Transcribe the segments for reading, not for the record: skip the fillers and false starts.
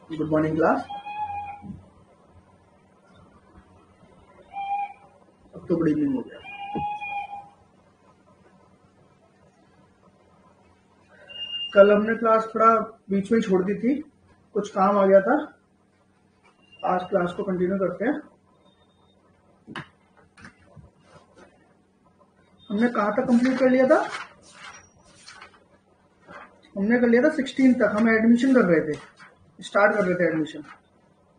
Good morning class. अब तो good evening हो गया। कल हमने क्लास थोड़ा बीच में छोड़ दी थी, कुछ काम आ गया था। आज क्लास को कंटिन्यू करते हैं। हमने कहाँ तक कंप्लीट कर लिया था? हमने कर लिया था 16 तक। हम एडमिशन कर रहे थे, स्टार्ट कर रहे थे एडमिशन,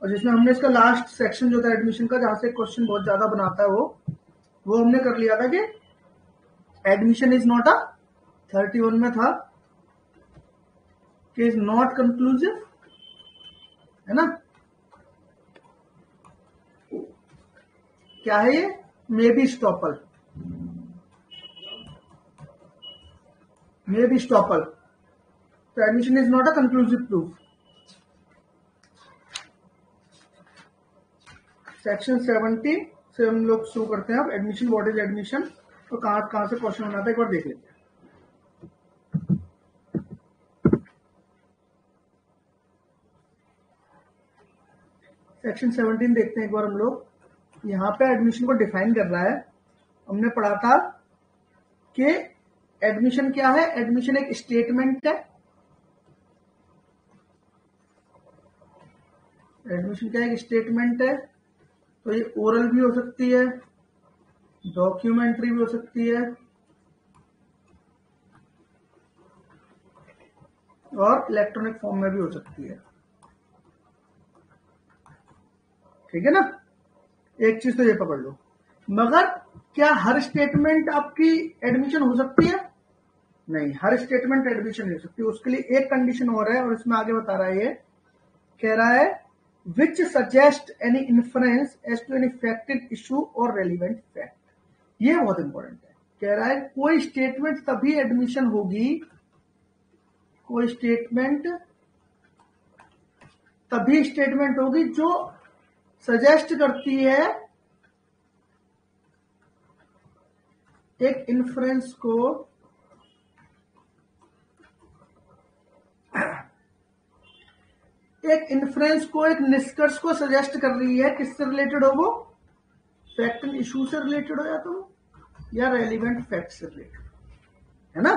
और जिसमें हमने इसका लास्ट सेक्शन जो था एडमिशन का, जहाँ से क्वेश्चन बहुत ज्यादा बनाता है वो हमने कर लिया था कि एडमिशन इज नॉट अ 31 में था कि इज नॉट कंक्लूसिव, है ना। क्या है ये? May be estoppel, may be estoppel. तो admission is not a conclusive proof. Section 17 से हम लोग शुरू करते हैं। अब एडमिशन, व्हाट इज एडमिशन, तो कहां से क्वेश्चन बनाता है एक बार देख लेते हैं। सेक्शन 17 देखते हैं एक बार हम लोग। यहाँ पे एडमिशन को डिफाइन कर रहा है। हमने पढ़ा था कि एडमिशन क्या है। एडमिशन एक स्टेटमेंट है। एडमिशन क्या है? एक स्टेटमेंट है। तो ये ओरल भी हो सकती है, डॉक्यूमेंट्री भी हो सकती है, और इलेक्ट्रॉनिक फॉर्म में भी हो सकती है। ठीक है ना। एक चीज तो ये पकड़ लो। मगर क्या हर स्टेटमेंट आपकी एडमिशन हो सकती है? नहीं, हर स्टेटमेंट एडमिशन नहीं हो सकती। उसके लिए एक कंडीशन और है, और इसमें आगे बता रहा है। ये कह रहा है which suggest any inference as to any fact in issue or relevant fact. ये बहुत इंपॉर्टेंट है। कह रहा है कोई स्टेटमेंट तभी एडमिशन होगी, कोई स्टेटमेंट तभी स्टेटमेंट होगी जो सजेस्ट करती है एक इन्फ्रेंस को, एक निष्कर्ष को सजेस्ट कर रही है। किससे रिलेटेड हो वो? फैक्ट एंड इशू से रिलेटेड हो, या रेलिवेंट फैक्ट से रिलेटेड, है ना।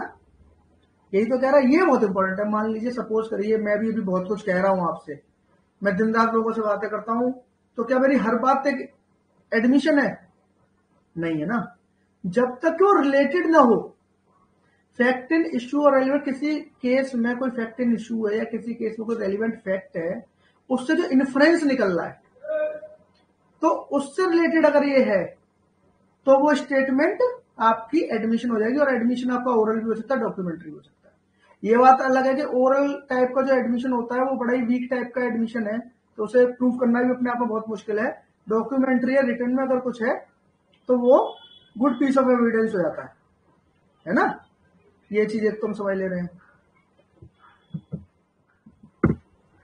यही तो कह रहा है। ये बहुत इंपॉर्टेंट है। मान लीजिए, सपोज करिए मैं भी अभी बहुत कुछ कह रहा हूं आपसे, मैं दिन रात लोगों से बातें करता हूं, तो क्या मेरी हर बात एक एडमिशन है? नहीं है ना। जब तक वो रिलेटेड ना हो। Fact and issue or relevant, किसी केस में कोई फैक्ट एंड इशू है या किसी केस में कोई रेलिवेंट फैक्ट है, उससे जो इन्फ्रेंस निकल रहा है, तो उससे रिलेटेड अगर ये है तो वो स्टेटमेंट आपकी एडमिशन हो जाएगी। और एडमिशन आपका ओरल भी हो सकता है, डॉक्यूमेंट्री हो सकता है। ये बात अलग है कि ओरल टाइप का जो एडमिशन होता है वो बड़ा ही वीक टाइप का एडमिशन है, तो उसे प्रूव करना भी अपने आप में बहुत मुश्किल है। डॉक्यूमेंट्री या रिटर्न में अगर कुछ है तो वो गुड पीस ऑफ एविडेंस हो जाता है ना। ये चीज एक तुम समझ ले रहे हैं,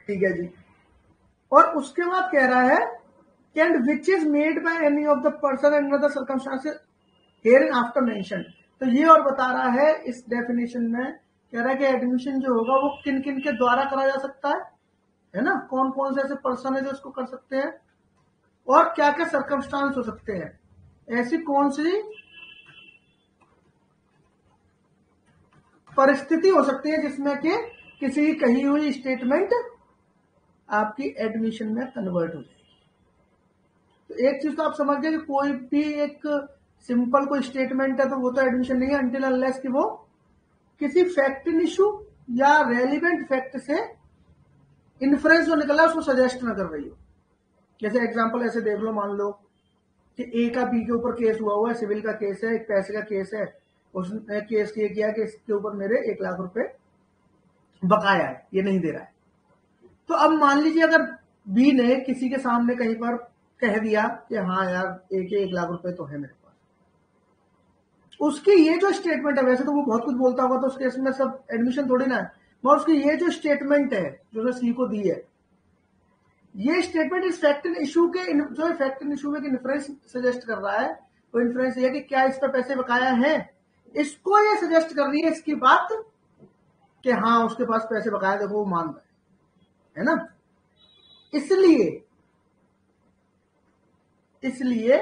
ठीक है जी। और उसके बाद कह रहा है and which is made by any of the person under the circumstances herein after mentioned। तो ये और बता रहा है इस डेफिनेशन में। कह रहा है कि एडमिशन जो होगा वो किन किन के द्वारा करा जा सकता है ना। कौन कौन से ऐसे पर्सन है जो इसको कर सकते हैं, और क्या क्या सर्कमस्टांस हो सकते हैं, ऐसी कौन सी परिस्थिति हो सकती है जिसमें कि किसी की कही हुई स्टेटमेंट आपकी एडमिशन में कन्वर्ट हो जाए। तो एक चीज तो आप समझ गए कि कोई भी एक सिंपल कोई स्टेटमेंट है तो वो तो एडमिशन नहीं है, अनटिल अनलेस कि वो किसी फैक्ट इन इशू या रेलिवेंट फैक्ट से इन्फ्रेंस जो निकला उसको सजेस्ट ना कर रही हो। जैसे एग्जांपल ऐसे देख लो, मान लो कि ए का बी के ऊपर केस हुआ है, सिविल का केस है, एक पैसे का केस है। उसने केस ये किया कि इसके ऊपर मेरे 1 लाख रुपए बकाया है, ये नहीं दे रहा है। तो अब मान लीजिए अगर बी ने किसी के सामने कहीं पर कह दिया कि हाँ यार, एक 1 लाख रुपए तो है मेरे पास, उसकी ये जो स्टेटमेंट है, वैसे तो वो बहुत कुछ बोलता होगा तो उसके इसमें सब एडमिशन थोड़ी ना है, मगर उसकी ये जो स्टेटमेंट है जो सी को दी है, ये स्टेटमेंट इस फैक्ट एंड इशू के, जो फैक्ट एंड इशू में इन्फ्रेंस सजेस्ट कर रहा है, वो इन्फ्रेंस ये कि क्या इस पर पैसे बकाया है, इसको ये सजेस्ट कर रही है इसकी बात कि हाँ उसके पास पैसे बकाया, देखो वो मान रहा है ना। इसलिए इसलिए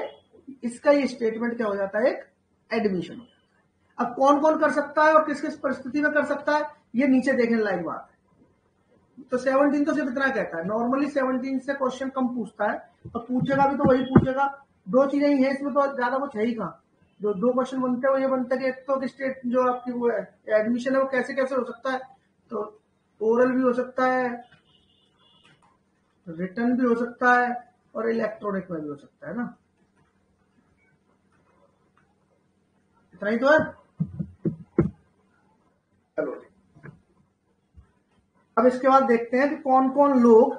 इसका ये स्टेटमेंट क्या हो जाता है, एक एडमिशन हो जाता है। अब कौन कौन कर सकता है और किस किस परिस्थिति में कर सकता है, ये नीचे देखने लायक बात है। तो 17 तो सिर्फ इतना कहता है, नॉर्मली 17 से क्वेश्चन कम पूछता है, और पूछेगा भी तो वही पूछेगा। दो चीजें ही है इसमें, तो ज्यादा कुछ है ही कहाँ। जो दो क्वेश्चन बनते हैं वो ये बनता है कि एक तो स्टेट जो आपकी वो है एडमिशन है वो कैसे कैसे हो सकता है, तो ओरल भी हो सकता है, रिटर्न भी हो सकता है, और इलेक्ट्रॉनिक में भी हो सकता है ना। इतना ही तो है। चलो अब इसके बाद देखते हैं कि कौन कौन लोग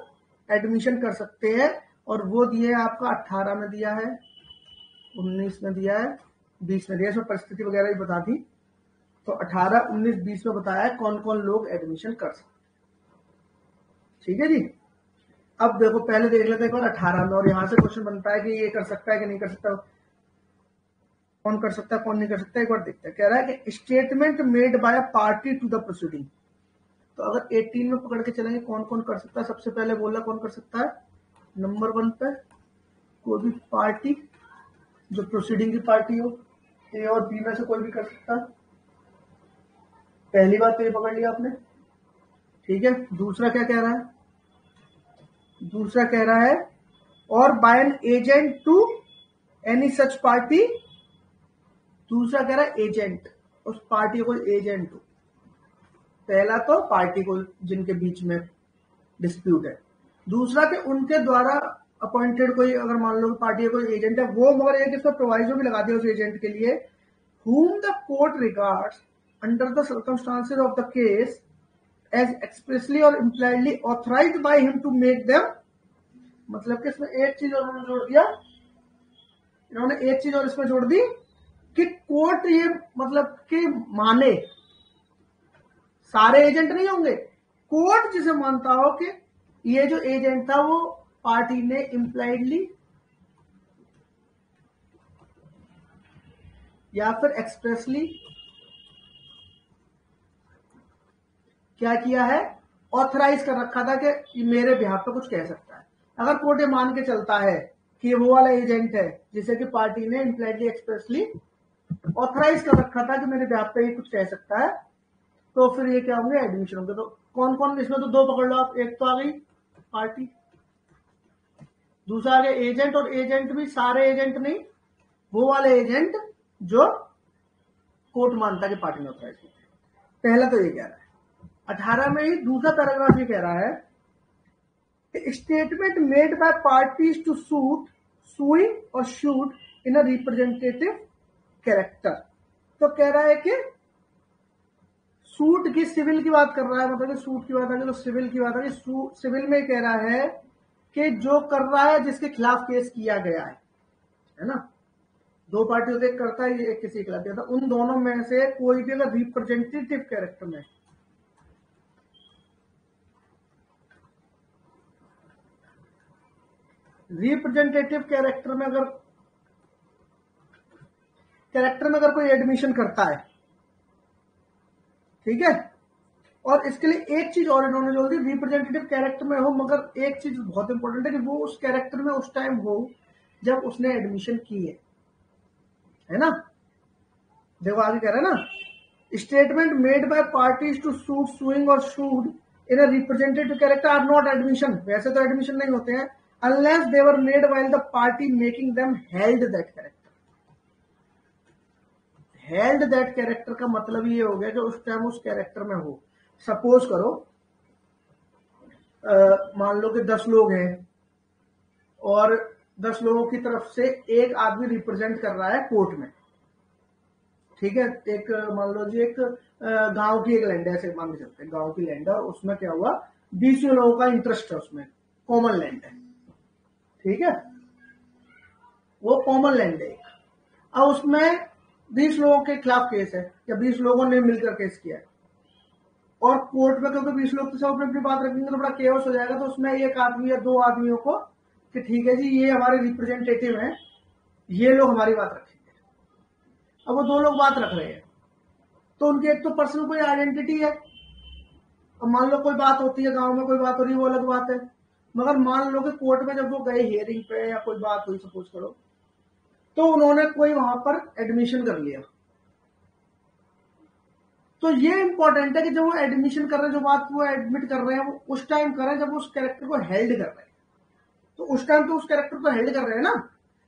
एडमिशन कर सकते हैं, और वो दिए आपका 18 में दिया है, 19 में दिया है, 20 में दिया है, इसमें परिस्थिति वगैरह भी बता दी। तो 18, 19, 20 में बताया है कौन कौन लोग एडमिशन कर सकते हैं। ठीक है जी। अब देखो पहले देख लेते हैं एक बार 18 में, और यहां से क्वेश्चन बनता है कि ये कर सकता है कि नहीं कर सकता, कौन कर सकता है कौन नहीं कर सकता, एक बार देखते हैं। कह रहा है कि statement made by a party to the proceeding. तो अगर 18 में पकड़ के चलेंगे कौन कौन कर सकता है, सबसे पहले बोला कौन कर सकता है, नंबर 1 पे कोई भी पार्टी जो प्रोसीडिंग की पार्टी हो, ए और बी में से कोई भी कर सकता है। पहली बात तो ये पकड़ लिया आपने, ठीक है। दूसरा क्या कह रहा है, दूसरा कह रहा है और by an agent to any such party. दूसरा कह रहा है एजेंट, उस पार्टी को एजेंट हो। पहला तो पार्टी को जिनके बीच में डिस्प्यूट है, दूसरा कि उनके द्वारा अपॉइंटेड कोई, अगर मान लो पार्टी का कोई एजेंट है वो, मगर एक इसमें प्रोवाइजो भी लगा दिया उस एजेंट के लिए, whom the court regards under the circumstances of the case as expressly or impliedly authorized by him to make them। मतलब कि इसमें एक चीज और उन्होंने जोड़ दिया, इन्होंने एक चीज और इसमें जोड़ दी कि कोर्ट ये मतलब कि माने, सारे एजेंट नहीं होंगे, कोर्ट जिसे मानता हो कि ये जो एजेंट था वो पार्टी ने इम्प्लाइडली या फिर एक्सप्रेसली क्या किया है, ऑथराइज कर रखा था कि मेरे बिहाफ पे कुछ कह सकता है। अगर कोर्ट ये मान के चलता है कि वो वाला एजेंट है जिसे कि पार्टी ने इम्प्लाइडली एक्सप्रेसली ऑथराइज कर रखा था कि मेरे बिहाफ पे ये कुछ कह सकता है, तो फिर ये क्या होंगे, एडमिशन होंगे। तो कौन कौन, इसमें तो दो पकड़ लो आप, एक तो आ गई पार्टी, दूसरा आ गया एजेंट, और एजेंट भी सारे एजेंट नहीं, वो वाले एजेंट जो कोर्ट मानता है कि पार्टी ने ऑथराइज किया। पहला तो ये कह रहा है। 18 में ही दूसरा पैराग्राफ ये कह रहा है कि statement made by parties to suit suing or sued in a representative character. तो कह रहा है कि सूट की, सिविल की बात कर रहा है, मतलब सूट की बात आ गई तो सिविल की बात आ गई। सिविल में कह रहा है कि जो कर रहा है जिसके खिलाफ केस किया गया है ना, दो पार्टी होते, एक करता है एक किसी के खिलाफ किया था, उन दोनों में से कोई भी अगर रिप्रेजेंटेटिव कैरेक्टर में, रिप्रेजेंटेटिव कैरेक्टर में अगर कोई एडमिशन करता है, ठीक है। और इसके लिए एक चीज और इन्होंने जोड़ दी, रिप्रेजेंटेटिव कैरेक्टर में हो, मगर एक चीज बहुत इंपॉर्टेंट है कि वो उस कैरेक्टर में उस टाइम हो जब उसने एडमिशन की है ना। देखो आगे कह रहा है ना, statement made by parties to suit suing or sued in a representative character are not admission. वैसे तो एडमिशन नहीं होते हैं unless they were made while the party making them held that character. Held that character का मतलब ये हो गया कि उस टाइम उस कैरेक्टर में हो। सपोज करो मान लो कि 10 लोग हैं और 10 लोगों की तरफ से एक आदमी रिप्रेजेंट कर रहा है कोर्ट में, ठीक है। एक मान लो जी एक गांव की एक लैंड है, ऐसे मान के चलते हैं गांव की लैंड है, और उसमें क्या हुआ, 20 लोगों का इंटरेस्ट है उसमें, कॉमन लैंड है, ठीक है, वो कॉमन लैंड है। अब उसमें 20 लोगों के खिलाफ केस है, या 20 लोगों ने मिलकर केस किया है, और कोर्ट में क्योंकि 20 लोग तो सब अपनी अपनी बात रखेंगे तो बड़ा केओस हो जाएगा, तो उसमें एक आदमी या दो आदमियों को कि ठीक है जी ये हमारे रिप्रेजेंटेटिव हैं, ये लोग हमारी बात रखेंगे। अब वो दो लोग बात रख रहे हैं, तो उनकी एक तो पर्सनल कोई आइडेंटिटी है। अब मान लो कोई बात होती है गांव में, कोई बात हो रही है, वो अलग बात है, मगर मान लो कि कोर्ट में जब वो गए हियरिंग पे या कोई बात हुई सपोज करो, तो उन्होंने कोई वहां पर एडमिशन कर लिया, तो ये इंपॉर्टेंट है कि जब वो एडमिशन कर रहे हैं, जो बात वो एडमिट कर रहे हैं, वो उस टाइम कर रहे हैं जब वो उस कैरेक्टर को हेल्ड कर रहे हैं। तो उस टाइम तो उस कैरेक्टर को हेल्ड कर रहे हैं ना,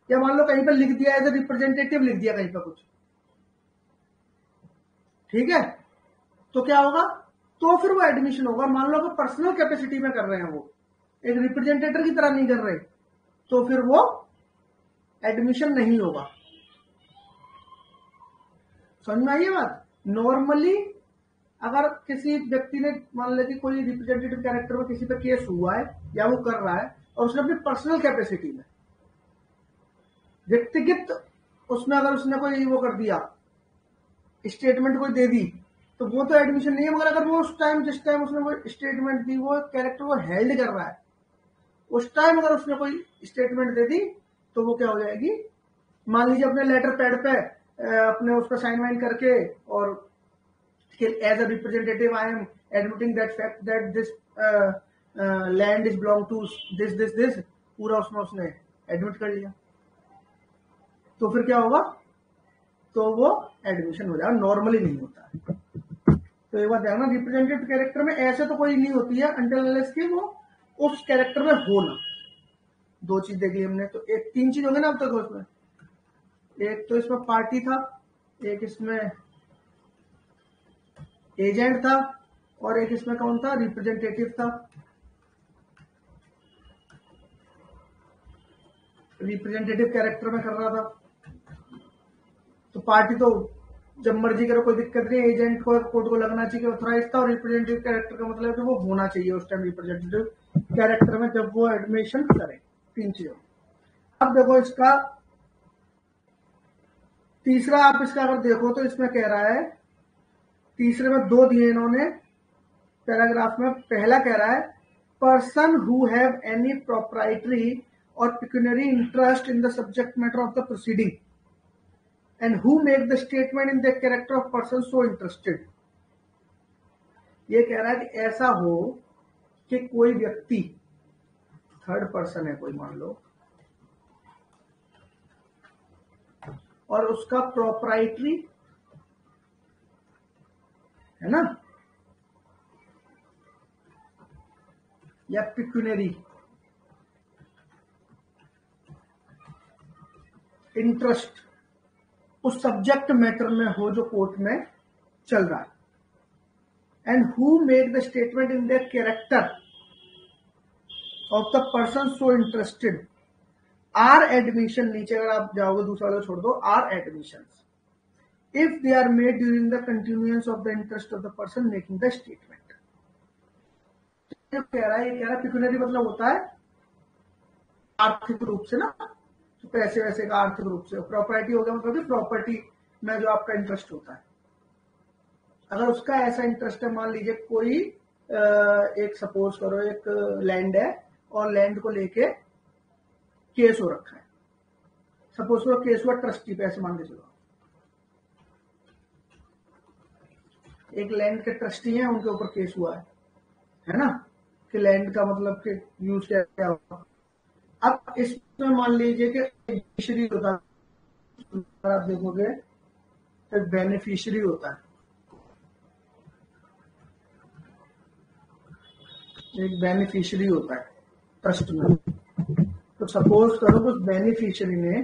या मान लो कहीं पर लिख दिया एज ए रिप्रेजेंटेटिव लिख दिया कहीं पर कुछ, ठीक है, तो क्या होगा, तो फिर वो एडमिशन होगा। मान लो कि पर्सनल कैपेसिटी में कर रहे हैं, वो एक रिप्रेजेंटेटर की तरह नहीं कर रहे, तो फिर वो एडमिशन नहीं होगा। समझ में आई ये बात। नॉर्मली अगर किसी व्यक्ति ने मान ले कि कोई रिप्रेजेंटेटिव कैरेक्टर में किसी पे केस हुआ है या वो कर रहा है, और उसने अपनी पर्सनल कैपेसिटी में व्यक्तिगत उसमें अगर उसने कोई वो कर दिया, स्टेटमेंट कोई दे दी, तो वो तो एडमिशन नहीं है। मगर अगर वो उस टाइम जिस टाइम उसने वो स्टेटमेंट दी, वो कैरेक्टर को हेल्ड कर रहा है, उस टाइम अगर उसने कोई स्टेटमेंट दे दी, तो वो क्या हो जाएगी, मान लीजिए अपने लेटर पैड पे अपने उस पर साइन वाइन करके, और as a representative I am admitting that fact that this land is belong to this this this, पूरा उसने एडमिट कर लिया, तो फिर क्या होगा, तो वो एडमिशन हो जाएगा। नॉर्मली नहीं होता है। तो एक बात ध्यान, रिप्रेजेंटेटिव कैरेक्टर में ऐसे तो कोई नहीं होती है अंटिल अनलेस कि वो उस कैरेक्टर में हो ना। दो चीज देखी हमने, तो एक तीन चीज होंगे ना अब तक उसमें, एक तो इसमें पार्टी था, एक इसमें एजेंट था, और एक इसमें कौन था, रिप्रेजेंटेटिव था। रिप्रेजेंटेटिव कैरेक्टर में कर रहा था, तो पार्टी तो जब मर्जी करो कोई दिक्कत नहीं, एजेंट को कोर्ट को लगना चाहिए ऑथराइज था, और रिप्रेजेंटेटिव कैरेक्टर का मतलब है कि वो होना चाहिए उस टाइम रिप्रेजेंटेटिव कैरेक्टर में जब वो एडमिशन करे। तीन चीजों। अब देखो इसका तीसरा, आप इसका अगर देखो तो इसमें कह रहा है, तीसरे में दो दिए इन्होंने पैराग्राफ में। पहला कह रहा है person who have any proprietary or pecuniary interest in the subject matter of the proceeding and who make the statement in the character of person so interested। ये कह रहा है कि ऐसा हो कि कोई व्यक्ति, थर्ड पर्सन है कोई मान लो, और उसका प्रोप्राइटरी है ना, या पिक्यूनरी इंटरेस्ट उस सब्जेक्ट मैटर में हो जो कोर्ट में चल रहा है, and who make the statement in the character of the person so interested are admission. नीचे अगर आप जाओगे दूसरा वाला छोड़ दो, are admission if they are made during the continuance of the interest of the person making the statement. जो कह रहा है, ये कह रहा है पिक्यूनरी मतलब होता है आर्थिक रूप से ना, तो पैसे वैसे का आर्थिक रूप से। प्रॉपर्टी हो गया मतलब कि प्रॉपर्टी में जो आपका इंटरेस्ट होता है, अगर उसका ऐसा इंटरेस्ट है, मान लीजिए कोई एक सपोज करो एक लैंड है, और लैंड को लेके केस हो रखा है, सपोज करो केस हुआ ट्रस्टी पे, ऐसे मान के चलो एक लैंड के ट्रस्टी हैं, उनके ऊपर केस हुआ है ना, कि लैंड का मतलब कि यूज क्या होगा। अब इसमें मान लीजिए कि बेनिफिशियरी होता है, आप देखोगे एक बेनिफिशियरी होता है, एक बेनिफिशियरी होता है ट्रस्ट में। तो सपोज करो उस बेनिफिशियरी ने